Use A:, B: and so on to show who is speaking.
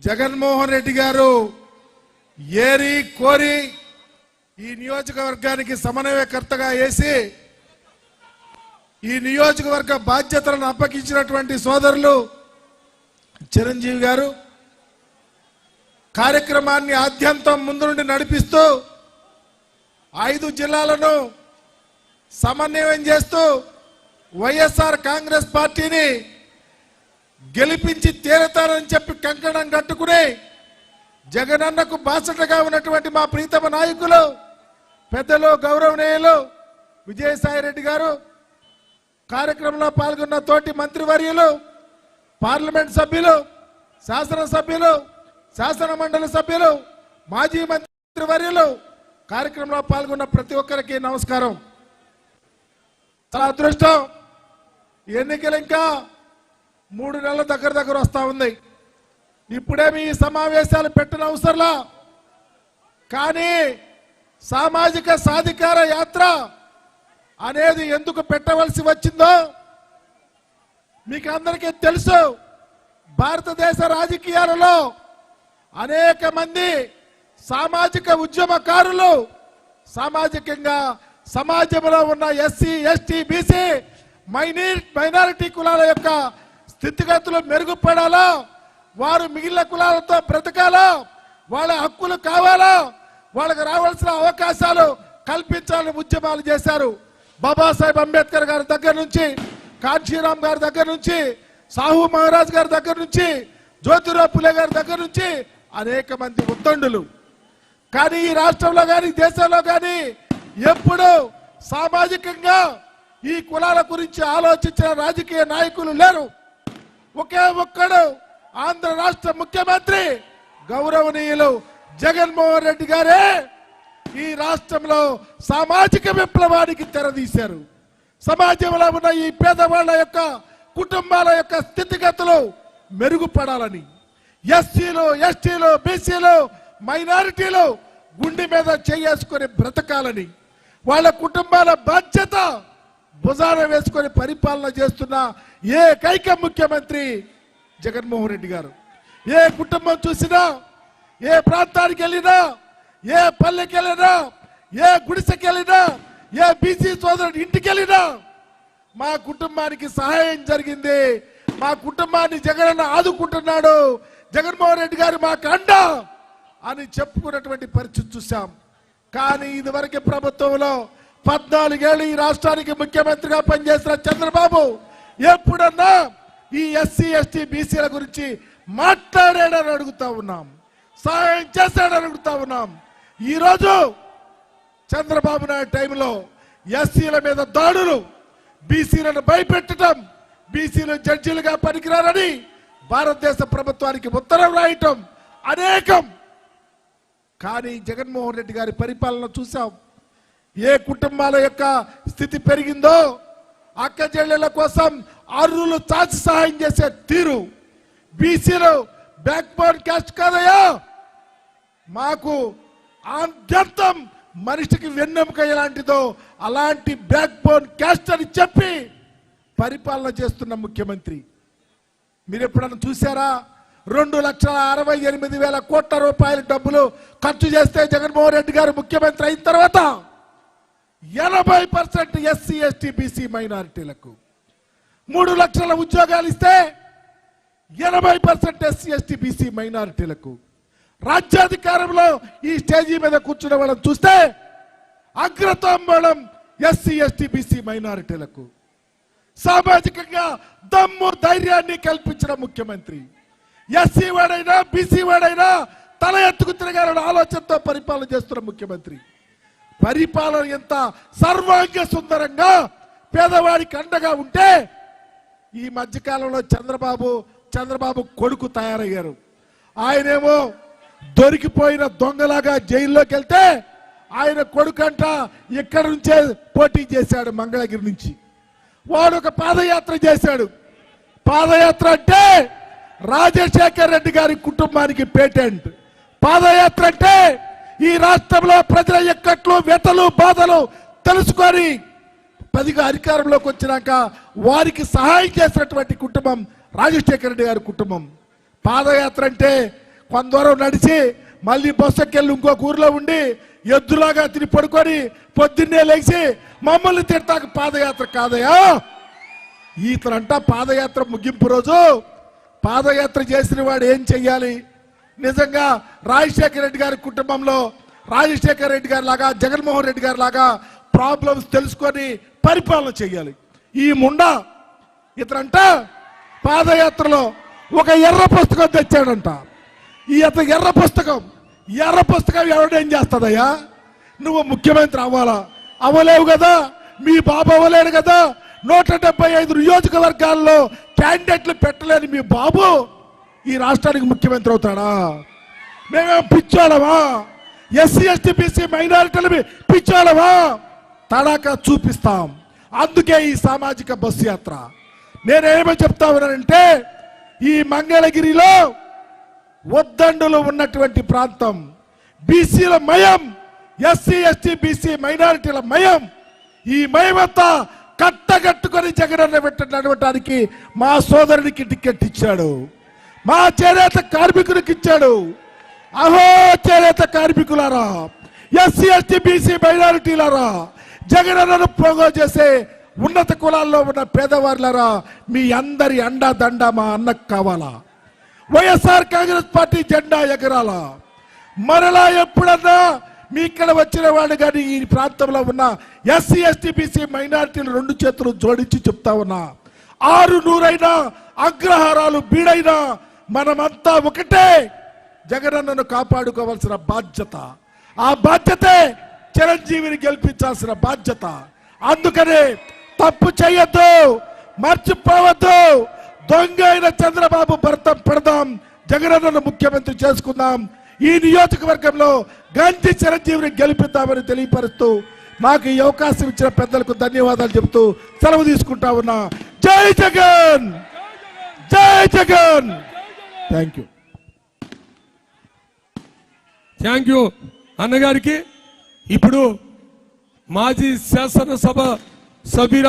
A: జగన్మోహన్ రెడ్డి గారు ఏరి కోరి ఈ నియోజకవర్గానికి సమన్వయకర్తగా వేసి ఈ నియోజకవర్గ బాధ్యతలను అప్పగించినటువంటి సోదరులు చిరంజీవి గారు కార్యక్రమాన్ని ఆద్యంతం ముందు నుండి నడిపిస్తూ 5 జిల్లాలను సమన్వయం చేస్తూ వైఎస్ఆర్ కాంగ్రెస్ పార్టీని గెలిపించి తీరతారని చెప్పి కంకణం కట్టుకుని జగనన్నకు బాసటగా ఉన్నటువంటి మా ప్రీతమ నాయకులు పెద్దలు గౌరవనీయులు విజయసాయిరెడ్డి గారు, కార్యక్రమంలో పాల్గొన్న తోటి మంత్రివర్యులు, పార్లమెంట్ సభ్యులు, శాసనసభ్యులు, శాసన మండలి సభ్యులు, మాజీ మంత్రివర్యులు, కార్యక్రమంలో పాల్గొన్న ప్రతి ఒక్కరికి నమస్కారం. చాలా అదృష్టం, ఎన్నికలు ఇంకా 3 నెలల దగ్గర వస్తా ఉంది. ఇప్పుడేమి ఈ సమావేశాలు పెట్టిన అవసరంలా, కానీ సామాజిక సాధికార యాత్ర అనేది ఎందుకు పెట్టవలసి వచ్చిందో మీకు అందరికీ తెలుసు. భారతదేశ రాజకీయాలలో అనేక మంది సామాజిక ఉద్యమకారులు సామాజికంగా సమాజంలో ఉన్న ఎస్సీ, ఎస్టీ, బీసీ, మైనారిటీ కులాల యొక్క స్థితిగతులు మెరుగుపడాలా, వారు మిగిలిన కులాలతో బ్రతకాలా, వాళ్ళ హక్కులు కావాలా, వాళ్ళకి రావాల్సిన అవకాశాలు కల్పించాలని ఉద్యమాలు చేశారు. బాబాసాహెబ్ అంబేద్కర్ గారి దగ్గర నుంచి, కాంశీరామ్ గారి దగ్గర నుంచి, సాహు మహారాజ్ గారి దగ్గర నుంచి, జ్యోతిరావు పులే గారి దగ్గర నుంచి అనేక మంది ఉద్దండులు. కానీ ఈ రాష్ట్రంలో కానీ దేశంలో కానీ ఎప్పుడు సామాజికంగా ఈ కులాల గురించి ఆలోచించిన రాజకీయ నాయకులు లేరు. ఒకే ఒక్కడు ఆంధ్ర రాష్ట్ర ముఖ్యమంత్రి గౌరవనీయులు జగన్మోహన్ రెడ్డి గారే ఈ రాష్ట్రంలో సామాజిక విప్లవానికి తెరదీశారు. సమాజంలో ఉన్న ఈ పేదవాళ్ల యొక్క కుటుంబాల యొక్క స్థితిగతులు మెరుగుపడాలని, ఎస్సీలు, ఎస్టీలు, బీసీలు, మైనారిటీలు గుండె మీద చేసుకొని బ్రతకాలని, వాళ్ళ కుటుంబాల బాధ్యత భుజాన వేసుకొని పరిపాలన చేస్తున్న ఏకైక ముఖ్యమంత్రి జగన్మోహన్ రెడ్డి గారు. ఏ కుటుంబం చూసినా, ఏ ప్రాంతానికి వెళ్ళినా, ఏ పల్లెకి వెళ్ళినా, ఏ గుడిసెకి వెళ్ళినా, ఏ బీసీ సోదరుడి ఇంటికి వెళ్ళినా మా కుటుంబానికి సహాయం జరిగింది, మా కుటుంబాన్ని జగనన్న ఆదుకుంటున్నాడు, జగన్మోహన్ రెడ్డి గారు మాకు అండ అని చెప్పుకున్నటువంటి పరిస్థితి చూసాం. కానీ ఇదివరకు ప్రభుత్వంలో 14 ఏళ్ళు ఈ రాష్ట్రానికి ముఖ్యమంత్రిగా పనిచేసిన చంద్రబాబు ఎప్పుడన్నా ఈ ఎస్సీ, ఎస్టీ, బీసీల గురించి మాట్లాడాడని అడుగుతా ఉన్నాం, సహాయం చేశాడని అడుగుతా ఉన్నాం. ఈరోజు చంద్రబాబు నాయుడు టైంలో ఎస్సీల మీద దాడులు, బీసీలను భయపెట్టడం, బీసీలు జడ్జీలుగా పనికిరారని భారతదేశ ప్రభుత్వానికి ఉత్తరం రాయటం అనేకం. కానీ జగన్మోహన్ రెడ్డి గారి పరిపాలన చూసాం. ఏ కుటుంబాల యొక్క స్థితి పెరిగిందో అక్క చెల్లెళ్ళ కోసం అర్రులు చాచి సహాయం చేసే తీరు, బీసీలు బ్యాక్ బోన్ క్యాస్ట్ కాదయ్యా, మాకు ఆద్యంతం మనిషికి వెన్నెముక ఎలాంటిదో అలాంటి బ్యాక్ బోన్ క్యాస్ట్ అని చెప్పి పరిపాలన చేస్తున్న ముఖ్యమంత్రి. మీరు ఎప్పుడన్నా చూసారా? 2,68,000 కోట్ల రూపాయల డబ్బులు ఖర్చు చేస్తే జగన్మోహన్ రెడ్డి గారు ముఖ్యమంత్రి అయిన తర్వాత 80% ఎస్సీ, ఎస్టీ, బీసీ మైనారిటీలకు, 3 లక్షల ఉద్యోగాలు ఇస్తే 80% ఎస్సీ, ఎస్టీ, బీసీ మైనారిటీలకు, రాజ్యాధికారంలో ఈ స్టేజీ మీద కూర్చున్న వాళ్ళని చూస్తే అగ్రతాంబూలం ఎస్సీ, ఎస్టీ, బీసీ మైనారిటీలకు, సామాజికంగా దమ్ము ధైర్యాన్ని కల్పించిన ముఖ్యమంత్రి. ఎస్సీ వాడైనా, బీసీ వాడైనా తల ఎత్తుకు తిరగాలన్న ఆలోచనతో పరిపాలన చేస్తున్న ముఖ్యమంత్రి. పరిపాలన ఎంత సర్వాంగ సుందరంగా పేదవాడికి అండగా ఉంటే ఈ మధ్యకాలంలో చంద్రబాబు కొడుకు తయారయ్యారు. ఆయనేమో దొరికిపోయిన దొంగలాగా జైల్లోకి వెళ్తే ఆయన కొడుకంట ఇక్కడి నుంచే పోటీ చేశాడు, మంగళగిరి నుంచి. వాడు ఒక పాదయాత్ర చేశాడు. పాదయాత్ర అంటే రాజశేఖర్ రెడ్డి గారి కుటుంబానికి పేటెంట్. పాదయాత్ర అంటే ఈ రాష్ట్రంలో ప్రజల ఎక్కట్లు, వ్యతలు, బాధలు తెలుసుకొని అధికారంలోకి వచ్చినాక వారికి సహాయం చేసినటువంటి కుటుంబం రాజశేఖర రెడ్డి గారి కుటుంబం. పాదయాత్ర అంటే కొంత దూరం నడిచి మళ్ళీ బస్సు ఎక్కెళ్ళి ఇంకొక ఊర్లో ఉండి ఎద్దులాగా తిని పడుకొని పొద్దున్నే లేచి మమ్మల్ని తిడతాక పాదయాత్ర కాదయా. ఇతనంట పాదయాత్ర ముగింపు రోజు పాదయాత్ర చేసిన వాడు ఏం చెయ్యాలి? నిజంగా రాజశేఖర రెడ్డి గారి కుటుంబంలో రాజశేఖర రెడ్డి గారి లాగా జగన్మోహన్ రెడ్డి గారి లాగా ప్రాబ్లమ్స్ తెలుసుకొని పరిపాలన చేయాలి. ఈ ముండా ఇతనంట పాదయాత్రలో ఒక ఎర్ర పుస్తకం తెచ్చాడంట. ఈ ఎర్ర పుస్తకం ఎవడేం చేస్తుందయ్యా? నువ్వు ముఖ్యమంత్రి అవ్వాలా? అవ్వలేవు కదా, మీ బాబు అవ్వలేడు కదా. 175 నియోజకవర్గాల్లో క్యాండిడేట్లు పెట్టలేని మీ బాబు ఈ రాష్ట్రానికి ముఖ్యమంత్రి అవుతాడా? మేమేం పిచ్చోళమా? ఎస్సీ ఎస్టీ బీసీ మైనారిటీలు పిచ్చోళమా? తడాక చూపిస్తాం. అందుకే ఈ సామాజిక బస్సు యాత్ర. నేనేమని చెప్తా ఉన్నానంటే, ఈ మంగళగిరిలో ఉద్దండులు ఉన్నటువంటి ప్రాంతం, బీసీల మయం, ఎస్సీ ఎస్టీ బీసీ మైనారిటీల మయం. ఈ మయమంతా కట్టగట్టుకొని జగనన్న నడవటానికి మా సోదరుడికి టికెట్ ఇచ్చాడు, మా చేనేత కార్మికునికి ఇచ్చాడు. అహో చేనేత కార్మికులారా, ఎస్సీ ఎస్టీ బీసీ మైనారిటీలారా, జగనన్నను ప్రోగో చేసే ఉన్నత కులాల్లో ఉన్న పేదవారులారా, మీ అందరి అండా దండ మా అన్నకు కావాలా? వైఎస్ఆర్ కాంగ్రెస్ పార్టీ జెండా ఎగరాలా? మరలా ఎప్పుడన్నా మీ ఇక్కడ వచ్చిన వాడు కానీ ఈ ప్రాంతంలో ఉన్న ఎస్సీ ఎస్టీ బీసీ మైనారిటీలు 2 చేతులు జోడించి చెప్తా ఉన్నా, 600 అగ్రహారాలు బీడైనా మనమంతా ఒకటే. జగనన్నను కాపాడుకోవాల్సిన బాధ్యత, ఆ బాధ్యతే చిరంజీవిని గెలిపించాల్సిన బాధ్యత. అందుకనే తప్పు చేయొద్దు, మర్చిపోవద్దు. దొంగ అయిన చంద్రబాబు భర్తం పెడదాం, జగనన్నను ముఖ్యమంత్రి చేసుకుందాం. ఈ నియోజకవర్గంలో గాంధీ చిరంజీవిని గెలిపిద్దామని తెలియపరుస్తూ నాకు ఈ అవకాశం ఇచ్చిన పెద్దలకు ధన్యవాదాలు చెబుతూ సెలవు తీసుకుంటా ఉన్నా. జై జగన్, జై జగన్.
B: థ్యాంక్ యూ అన్నగారికి. ఇప్పుడు మాజీ శాసనసభ సభ్యులు